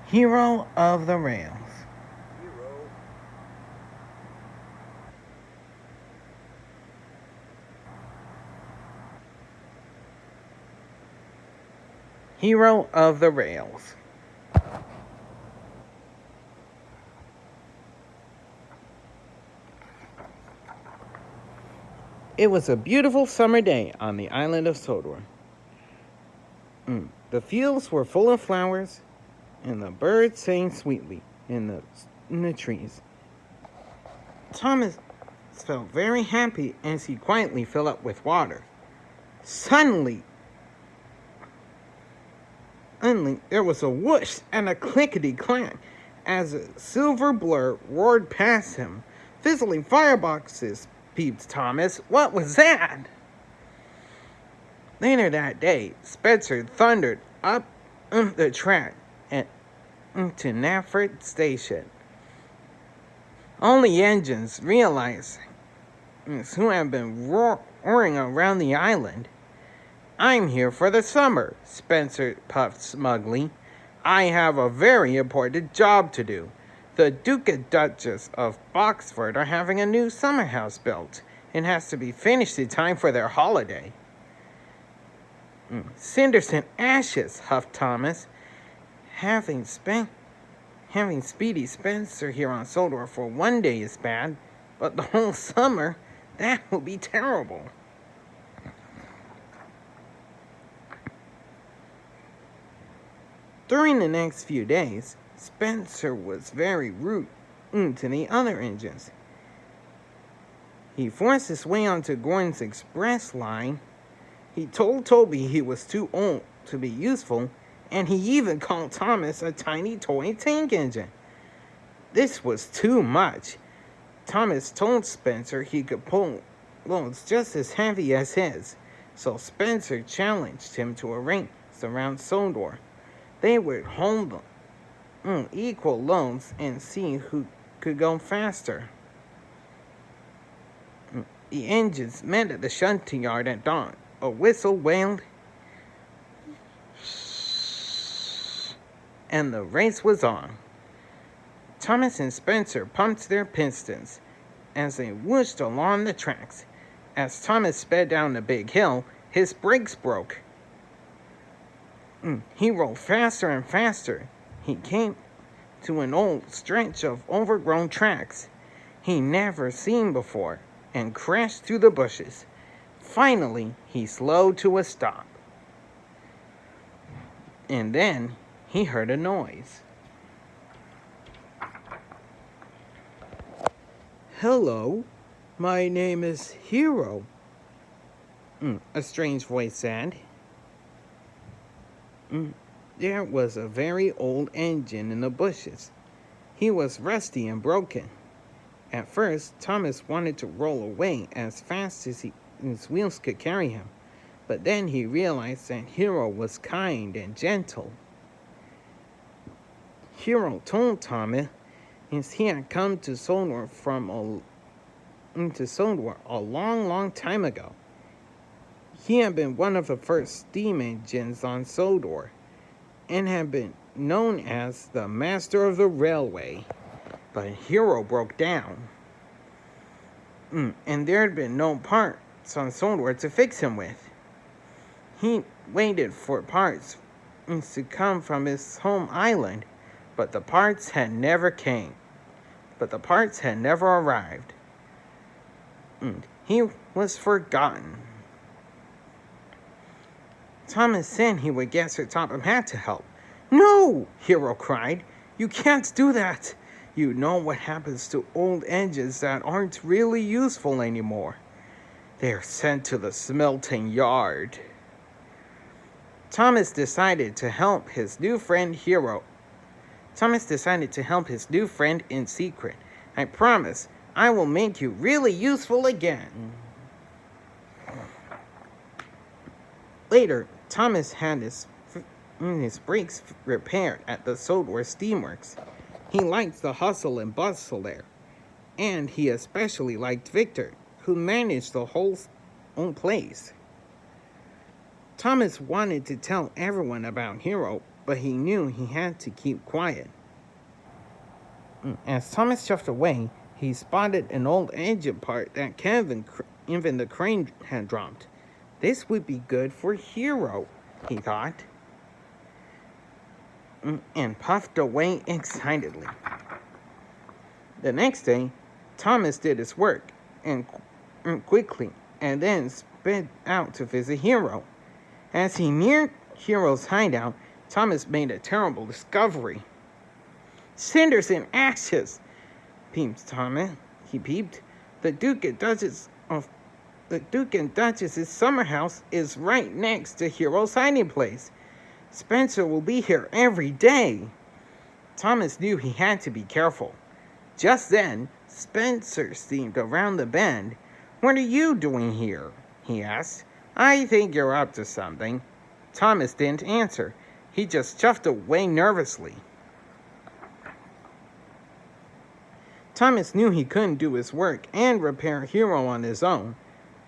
Hero of the Rails. Hero of the Rails. It was a beautiful summer day on the island of Sodor. The fields were full of flowers, and the birds sang sweetly in the trees. Thomas felt very happy as he quietly filled up with water. Suddenly, there was a whoosh and a clickety-clank as a silver blur roared past him. Fizzling fireboxes, peeped Thomas. What was that? Later that day, Spencer thundered up the track and to Nafford Station. Only engines realized who had been roaring around the island. I'm here for the summer, Spencer puffed smugly. I have a very important job to do. The Duke and Duchess of Boxford are having a new summer house built. It has to be finished in time for their holiday. Cinders and ashes, huffed Thomas. Having Speedy Spencer here on Sodor for one day is bad, but the whole summer, that will be terrible. During the next few days, Spencer was very rude to the other engines. He forced his way onto Gordon's express line. He told Toby he was too old to be useful, and he even called Thomas a tiny toy tank engine. This was too much. Thomas told Spencer he could pull loads just as heavy as his, so Spencer challenged him to a race around Sodor. They would hold equal loads and see who could go faster. The engines met at the shunting yard at dawn. A whistle wailed, and the race was on. Thomas and Spencer pumped their pistons as they whooshed along the tracks. As Thomas sped down the big hill, his brakes broke. He rolled faster and faster. He came to an old stretch of overgrown tracks he never seen before and crashed through the bushes. Finally, he slowed to a stop. And then he heard a noise. Hello, my name is Hero, a strange voice said. There was a very old engine in the bushes. He was rusty and broken. At first, Thomas wanted to roll away as fast as his wheels could carry him, but then he realized that Hero was kind and gentle. Hero told Thomas he had come to Sodor a long time ago. He had been one of the first steam engines on Sodor and had been known as the master of the railway. But Hero broke down, and there had been no parts on Sodor to fix him with. He waited for parts to come from his home island, but the parts had never arrived. He was forgotten. Thomas said he would get Sir Topham Hatt to help. No, Hero cried. You can't do that. You know what happens to old engines that aren't really useful anymore. They're sent to the smelting yard. Thomas decided to help his new friend in secret. I promise I will make you really useful again. Later, Thomas had his brakes repaired at the Sodor Steamworks. He liked the hustle and bustle there, and he especially liked Victor, who managed the whole place. Thomas wanted to tell everyone about Hero, but he knew he had to keep quiet. As Thomas shoved away, he spotted an old engine part that Kevin the crane had dropped. This would be good for Hero, he thought, and puffed away excitedly. The next day, Thomas did his work and quickly, and then sped out to visit Hero. As he neared Hero's hideout, Thomas made a terrible discovery. "Cinders and ashes!" peeped Thomas. He peeped. The Duke and Duchess's summer house is right next to Hero's hiding place. Spencer will be here every day. Thomas knew he had to be careful. Just then, Spencer steamed around the bend. "What are you doing here?" he asked. "I think you're up to something." Thomas didn't answer. He just chuffed away nervously. Thomas knew he couldn't do his work and repair Hero on his own,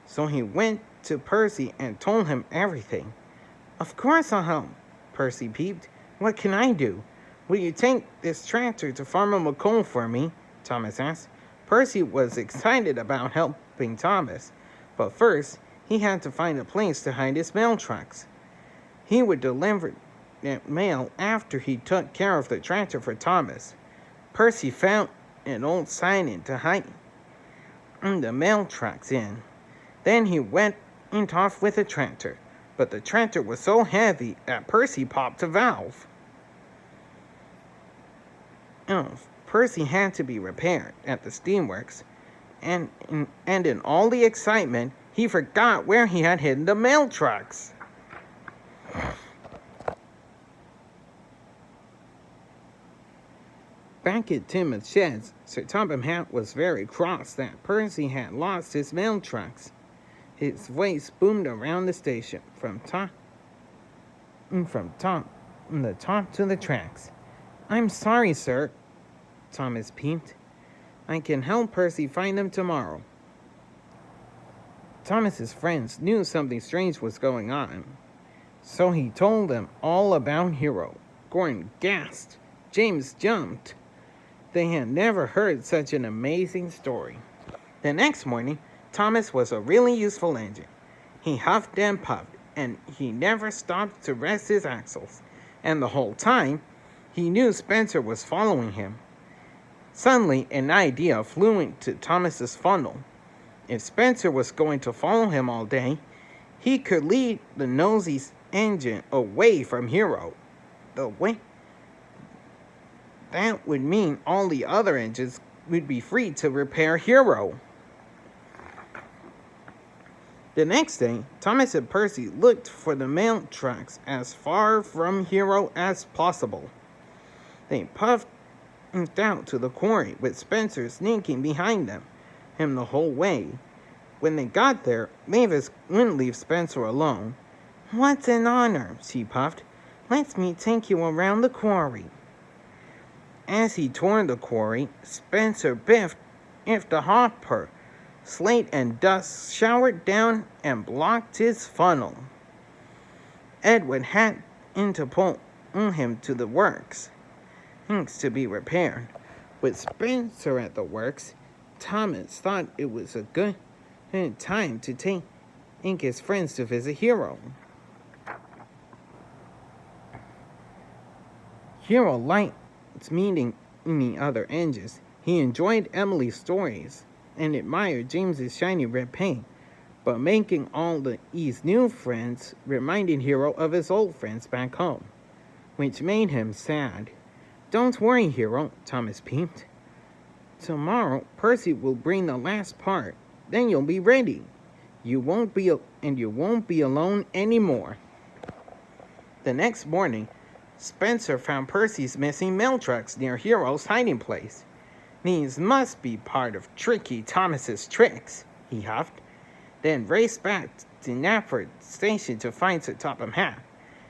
so he went to Percy and told him everything. "Of course I'll help," Percy peeped. "What can I do?" "Will you take this tractor to Farmer McColl for me?" Thomas asked. Percy was excited about helping Thomas, but first he had to find a place to hide his mail trucks. He would deliver that mail after he took care of the tractor for Thomas. Percy found an old siding to hide the mail trucks in. Then he went off with the tractor, but the tractor was so heavy that Percy popped a valve. Percy had to be repaired at the steamworks, and in all the excitement, he forgot where he had hidden the mail trucks. Back at Timothy's sheds, Sir Topham Hatt was very cross that Percy had lost his mail trucks. His voice boomed around the station from the top to the tracks. "I'm sorry, sir," Thomas peeped. "I can help Percy find them tomorrow." Thomas's friends knew something strange was going on, so he told them all about Hero. Gordon gasped. James jumped. They had never heard such an amazing story. The next morning, Thomas was a really useful engine. He huffed and puffed, and he never stopped to rest his axles. And the whole time, he knew Spencer was following him. Suddenly, an idea flew into Thomas's funnel. If Spencer was going to follow him all day, he could lead the nosy engine away from Hero. That would mean all the other engines would be free to repair Hero. The next day, Thomas and Percy looked for the mail trucks as far from Hero as possible. They puffed out to the quarry with Spencer sneaking behind him the whole way. When they got there, Mavis wouldn't leave Spencer alone. "What's an honor?" she puffed. "Let me take you around the quarry." As he toured the quarry, Spencer biffed the hopper. Slate and dust showered down and blocked his funnel. Edward had to pull him to the works to be repaired. With Spencer at the works, Thomas thought it was a good time to take his friends to visit Hero. Hero liked meeting other engines. He enjoyed Emily's stories and admired James's shiny red paint, but making all these new friends reminded Hero of his old friends back home, which made him sad. "Don't worry, Hero," Thomas peeped. "Tomorrow, Percy will bring the last part. Then you'll be ready. You won't be alone anymore." The next morning, Spencer found Percy's missing mail trucks near Hero's hiding place. "These must be part of Tricky Thomas's tricks," he huffed, then raced back to Knapford Station to find Sir Topham Hatt.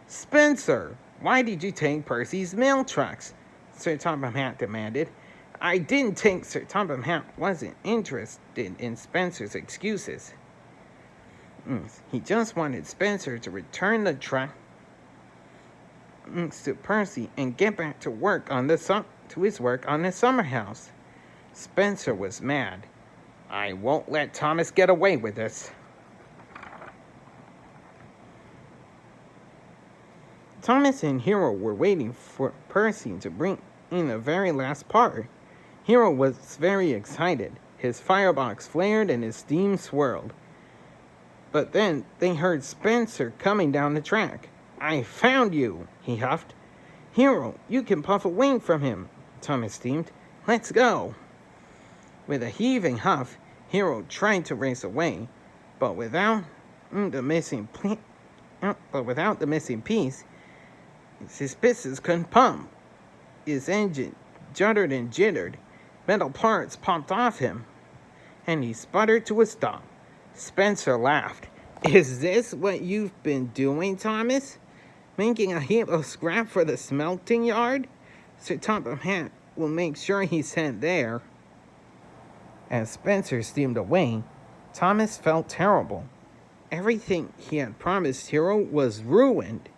"Spencer, why did you take Percy's mail trucks?" Sir Topham Hatt demanded. "I didn't think Sir Topham Hatt wasn't interested in Spencer's excuses. He just wanted Spencer to return the truck to Percy and get back to his work on the summer house. Spencer was mad. I won't let Thomas get away with this. Thomas and Hero were waiting for Percy to bring in the very last part. Hero was very excited. His firebox flared and his steam swirled. But then they heard Spencer coming down the track. I found you, he huffed. Hero, you can puff a wing from him, Thomas steamed. Let's go. With a heaving huff, Hero tried to race away, but without the missing piece, his pistons couldn't pump. His engine juddered and jittered. Metal parts popped off him, and he sputtered to a stop. Spencer laughed. Is this what you've been doing, Thomas? Making a heap of scrap for the smelting yard? Sir Topham Hatt will make sure he's sent there. As Spencer steamed away, Thomas felt terrible. Everything he had promised Hero was ruined.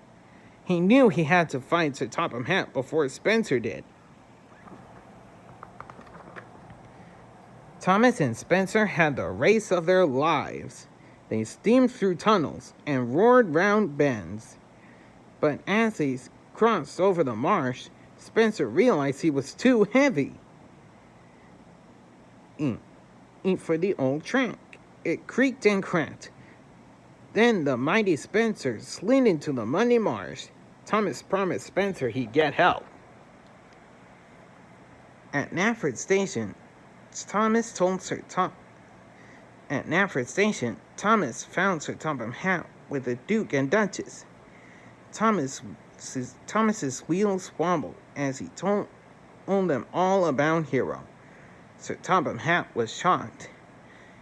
He knew he had to fight Sir Topham Hatt before Spencer did. Thomas and Spencer had the race of their lives. They steamed through tunnels and roared round bends. But as they crossed over the marsh, Spencer realized he was too heavy for the old track. It creaked and cracked. Then the mighty Spencer slid into the muddy marsh. Thomas promised Spencer he'd get help. At Knapford Station, Thomas found Sir Topham Hatt with the Duke and Duchess. Thomas's wheels wobbled as he told them all about Hero. Sir Topham Hatt was shocked.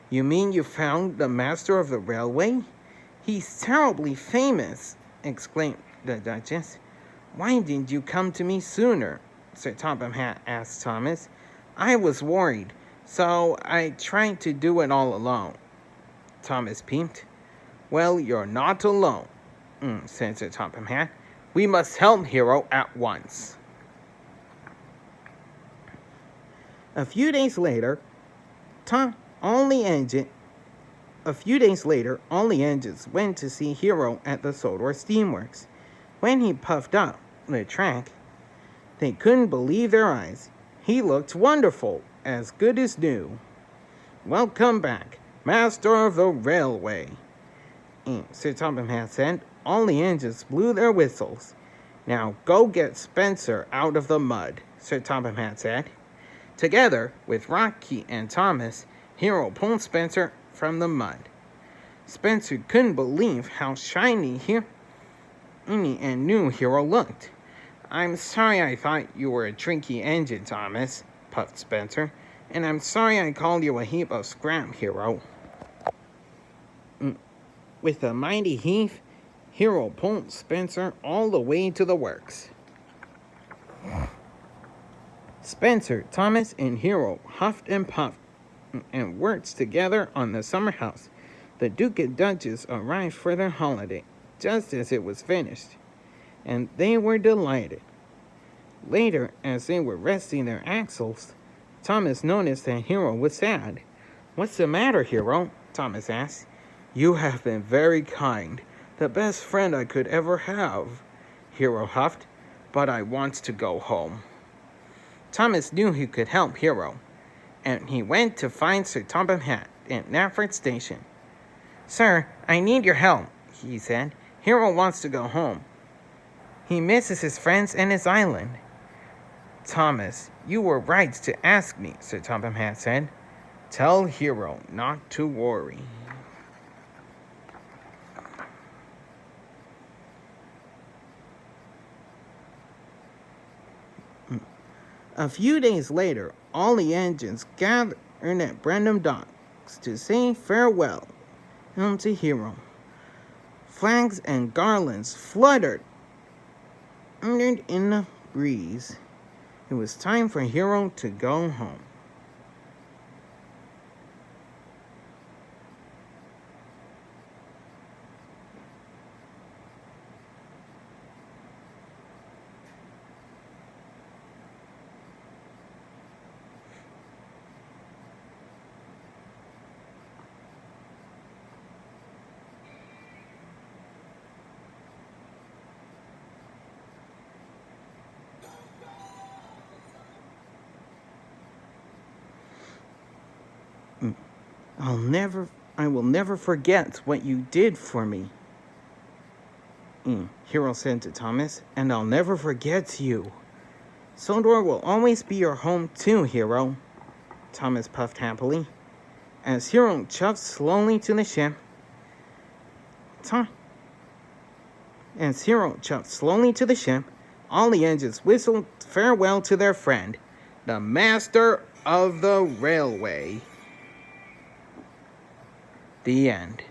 You mean you found the master of the railway? He's terribly famous, exclaimed the Duchess. Why didn't you come to me sooner? Sir Topham Hatt asked Thomas. I was worried, so I tried to do it all alone. Thomas peeped. Well, you're not alone, said Sir Topham Hatt. We must help Hero at once. A few days later, all the engines went to see Hero at the Sodor Steamworks. When he puffed up the track, they couldn't believe their eyes. He looked wonderful, as good as new. Welcome back, Master of the Railway, Sir Topham Hatt said. All the engines blew their whistles. Now go get Spencer out of the mud, Sir Topham Hatt said. Together with Rocky and Thomas, Hero pulled Spencer from the mud. Spencer couldn't believe how shiny and new Hero looked. I'm sorry I thought you were a tricky engine, Thomas, puffed Spencer. And I'm sorry I called you a heap of scrap, Hero. With a mighty heave, Hero pulled Spencer all the way to the works. Spencer, Thomas, and Hero huffed and puffed and worked together on the summer house. The Duke and Duchess arrived for their holiday just as it was finished, and they were delighted. Later, as they were resting their axles, Thomas noticed that Hero was sad. What's the matter, Hero? Thomas asked. You have been very kind, the best friend I could ever have, Hero huffed, but I want to go home. Thomas knew he could help Hero, and he went to find Sir Topham Hatt at Knapford Station. Sir, I need your help, he said. Hero wants to go home. He misses his friends and his island. Thomas, you were right to ask me, Sir Topham Hatt said. Tell Hero not to worry. A few days later, all the engines gathered at Brendam Docks to say farewell to Hero. Flags and garlands fluttered in the breeze. It was time for Hero to go home. Mm. I will never forget what you did for me. Hiro said to Thomas, and I'll never forget you. Sodor will always be your home too, Hiro, Thomas puffed happily. As Hiro chuffed slowly to the ship, all the engines whistled farewell to their friend, the master of the railway. The end.